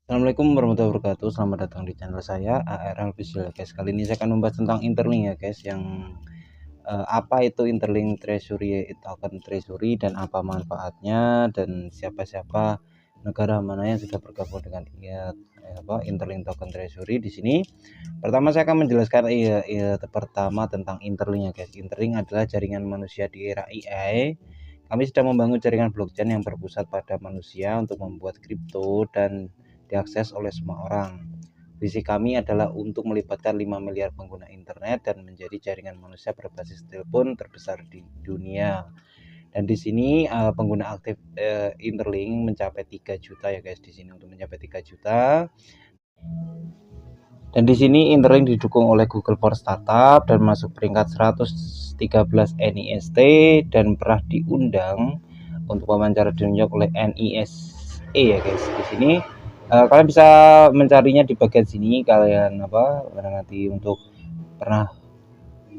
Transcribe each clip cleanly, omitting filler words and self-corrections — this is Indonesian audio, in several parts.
Assalamualaikum warahmatullahi wabarakatuh. Selamat datang di channel saya ARL Official guys. Kali ini saya akan membahas tentang interlink ya guys. Apa itu interlink treasury, token treasury, dan apa manfaatnya, dan siapa negara mana yang sudah bergabung dengan interlink token treasury. Di sini pertama saya akan menjelaskan pertama tentang interlink ya guys. Interlink adalah jaringan manusia di era AI. Kami sedang membangun jaringan blockchain yang berpusat pada manusia untuk membuat kripto dan diakses oleh semua orang. Visi kami adalah untuk melibatkan 5 miliar pengguna internet dan menjadi jaringan manusia berbasis telepon terbesar di dunia. Dan di sini pengguna aktif interlink mencapai 3 juta ya guys. Di sini untuk mencapai 3 juta. Dan di sini interlink didukung oleh Google for Startup dan masuk peringkat 113 NIST dan pernah diundang untuk wawancara di New York oleh NISE ya guys. Di sini kalian bisa mencarinya di bagian sini. Kalian nanti untuk pernah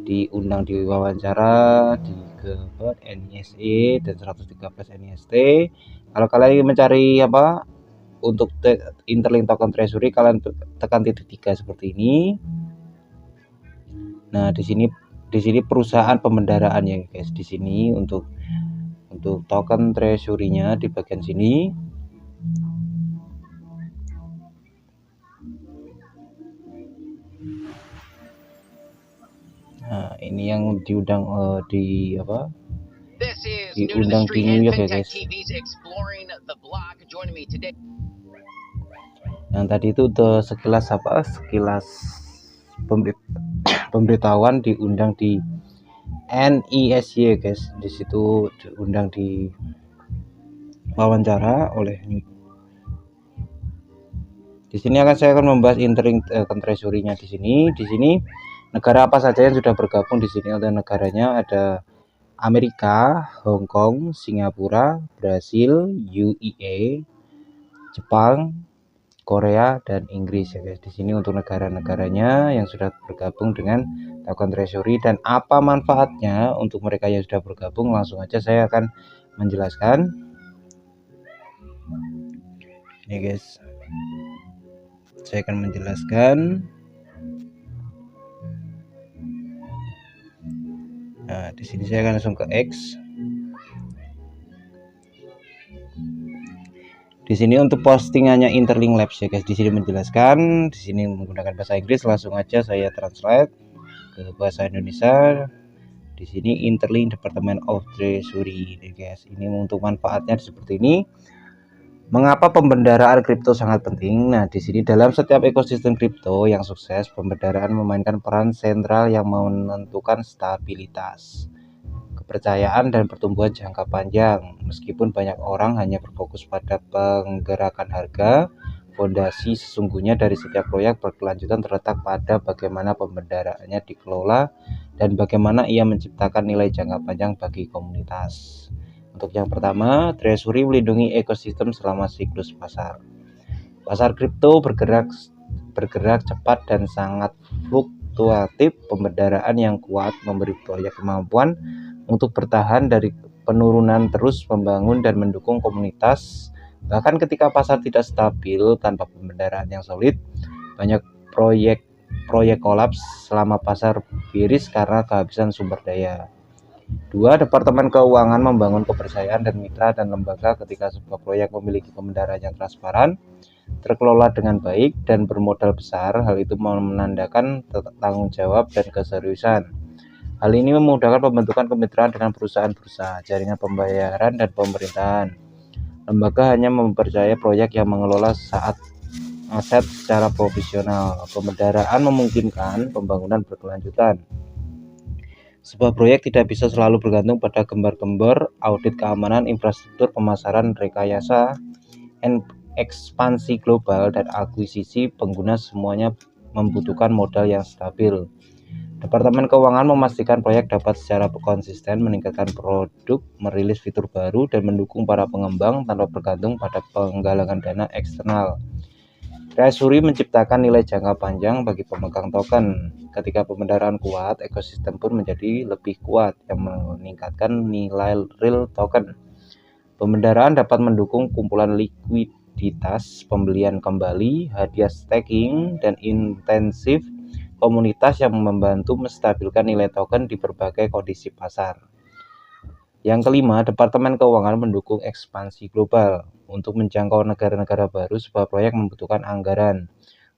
diundang di wawancara di NISE dan 113 NIST. Kalau kalian ingin mencari untuk interlink token treasury, kalian tekan titik 3 seperti ini. Nah, di sini perusahaan pembendaraan ya guys. Di sini untuk token treasury-nya di bagian sini. Nah, ini yang diundang diundang di New York ya guys. Yang tadi itu sekilas pemberitahuan diundang di NISY guys. Di situ diundang di wawancara oleh. Di sini saya akan membahas interlink treasury-nya di sini. Di sini negara apa saja yang sudah bergabung di sini. Ada negaranya, ada Amerika, Hong Kong, Singapura, Brasil, UEA, Jepang, Korea, dan Inggris ya guys. Di sini untuk negara-negaranya yang sudah bergabung dengan token treasury dan apa manfaatnya untuk mereka yang sudah bergabung. Langsung aja saya akan menjelaskan. Ini guys, saya akan menjelaskan. Nah, di sini saya akan langsung ke X. Di sini untuk postingannya Interlink Labs ya guys. Di sini menjelaskan, di sini menggunakan bahasa Inggris. Langsung aja saya translate ke bahasa Indonesia. Di sini Interlink Department of Treasury ya guys. Ini untuk manfaatnya seperti ini. Mengapa pembendaraan kripto sangat penting? Nah, di sini dalam setiap ekosistem kripto yang sukses, pembendaraan memainkan peran sentral yang menentukan stabilitas, kepercayaan, dan pertumbuhan jangka panjang. Meskipun banyak orang hanya berfokus pada penggerakan harga, fondasi sesungguhnya dari setiap proyek berkelanjutan terletak pada bagaimana pembendaraannya dikelola dan bagaimana ia menciptakan nilai jangka panjang bagi komunitas. Untuk yang pertama, treasury melindungi ekosistem selama siklus pasar. Pasar kripto bergerak cepat dan sangat fluktuatif. Pembendaraan yang kuat memberi proyek kemampuan untuk bertahan dari penurunan, terus membangun dan mendukung komunitas. Bahkan ketika pasar tidak stabil, tanpa pembendaraan yang solid, banyak proyek kolaps selama pasar bearish karena kehabisan sumber daya. 2. Departemen Keuangan membangun kepercayaan dan mitra dan lembaga. Ketika sebuah proyek memiliki pembendaraan yang transparan, terkelola dengan baik, dan bermodal besar, hal itu menandakan tanggung jawab dan keseriusan. Hal ini memudahkan pembentukan kemitraan dengan perusahaan bursa, jaringan pembayaran, dan pemerintahan. Lembaga hanya mempercayai proyek yang mengelola aset secara profesional. Pembendaraan memungkinkan pembangunan berkelanjutan. Sebuah proyek tidak bisa selalu bergantung pada gembar-gembor, audit keamanan, infrastruktur, pemasaran, rekayasa, ekspansi global, dan akuisisi pengguna. Semuanya membutuhkan modal yang stabil. Departemen Keuangan memastikan proyek dapat secara konsisten meningkatkan produk, merilis fitur baru, dan mendukung para pengembang tanpa bergantung pada penggalangan dana eksternal. Treasury menciptakan nilai jangka panjang bagi pemegang token. Ketika pembendaraan kuat, ekosistem pun menjadi lebih kuat yang meningkatkan nilai real token. Pembendaraan dapat mendukung kumpulan likuiditas, pembelian kembali, hadiah staking, dan intensif komunitas yang membantu menstabilkan nilai token di berbagai kondisi pasar. Yang kelima, Departemen Keuangan mendukung ekspansi global. Untuk menjangkau negara-negara baru, sebuah proyek membutuhkan anggaran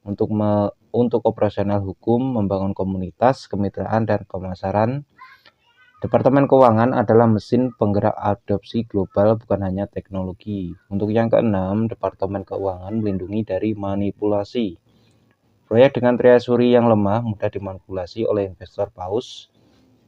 untuk operasional hukum, membangun komunitas, kemitraan, dan pemasaran. Departemen Keuangan adalah mesin penggerak adopsi global, bukan hanya teknologi. Untuk yang keenam, Departemen Keuangan melindungi dari manipulasi. Proyek dengan treasury yang lemah mudah dimanipulasi oleh investor paus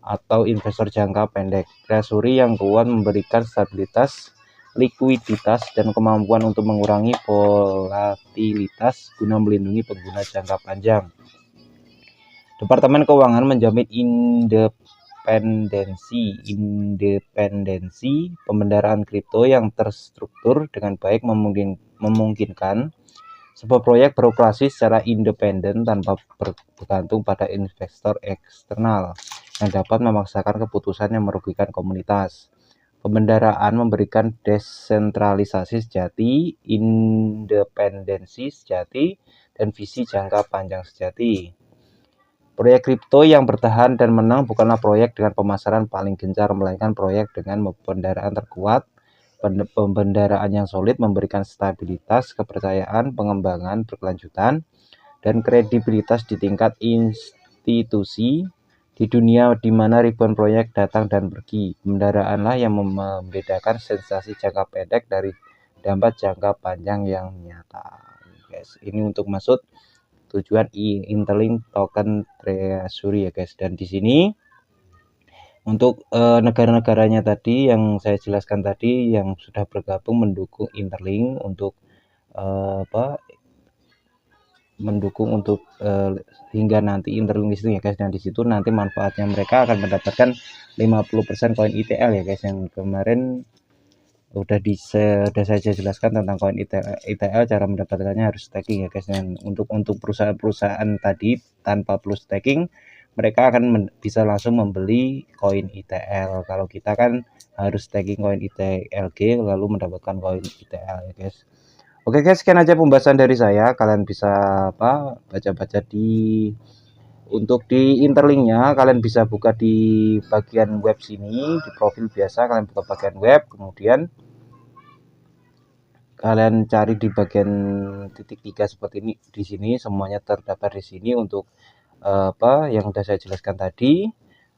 atau investor jangka pendek. Treasury yang kuat memberikan stabilitas, likuiditas, dan kemampuan untuk mengurangi volatilitas guna melindungi pengguna jangka panjang. Departemen Keuangan menjamin independensi pembendaraan kripto yang terstruktur dengan baik, memungkinkan sebuah proyek beroperasi secara independen tanpa bergantung pada investor eksternal yang dapat memaksakan keputusan yang merugikan komunitas. Pembendaraan memberikan desentralisasi sejati, independensi sejati, dan visi jangka panjang sejati. Proyek kripto yang bertahan dan menang bukanlah proyek dengan pemasaran paling gencar, melainkan proyek dengan pembendaraan terkuat. Pembendaraan yang solid memberikan stabilitas, kepercayaan, pengembangan berkelanjutan, dan kredibilitas di tingkat institusi. Di dunia di mana ribuan proyek datang dan pergi, pembendaraanlah yang membedakan sensasi jangka pendek dari dampak jangka panjang yang nyata. Guys, ini untuk masuk tujuan Interlink token treasury ya guys. Dan di sini untuk negara-negaranya tadi yang saya jelaskan tadi yang sudah bergabung mendukung Interlink untuk mendukung untuk hingga nanti Interlink listing ya guys. Dan di situ nanti manfaatnya mereka akan mendapatkan 50% koin ITL ya guys, yang kemarin udah saya jelaskan tentang koin ITL, cara mendapatkannya harus staking ya guys. Dan untuk perusahaan-perusahaan tadi tanpa perlu staking, mereka akan bisa langsung membeli koin ITL. Kalau kita kan harus staking koin ITLG lalu mendapatkan koin ITL ya guys. Oke guys, sekian aja pembahasan dari saya. Kalian bisa baca-baca untuk di Interlinknya, kalian bisa buka di bagian web sini, di profil biasa kalian buka bagian web, kemudian kalian cari di bagian titik 3 seperti ini. Di sini semuanya terdapat di sini untuk yang sudah saya jelaskan tadi.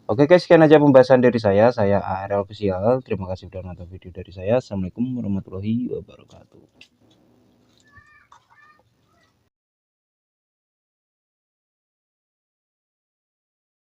Oke guys, sekian aja pembahasan dari saya ARL Official. Terima kasih sudah nonton video dari saya. Assalamualaikum warahmatullahi wabarakatuh.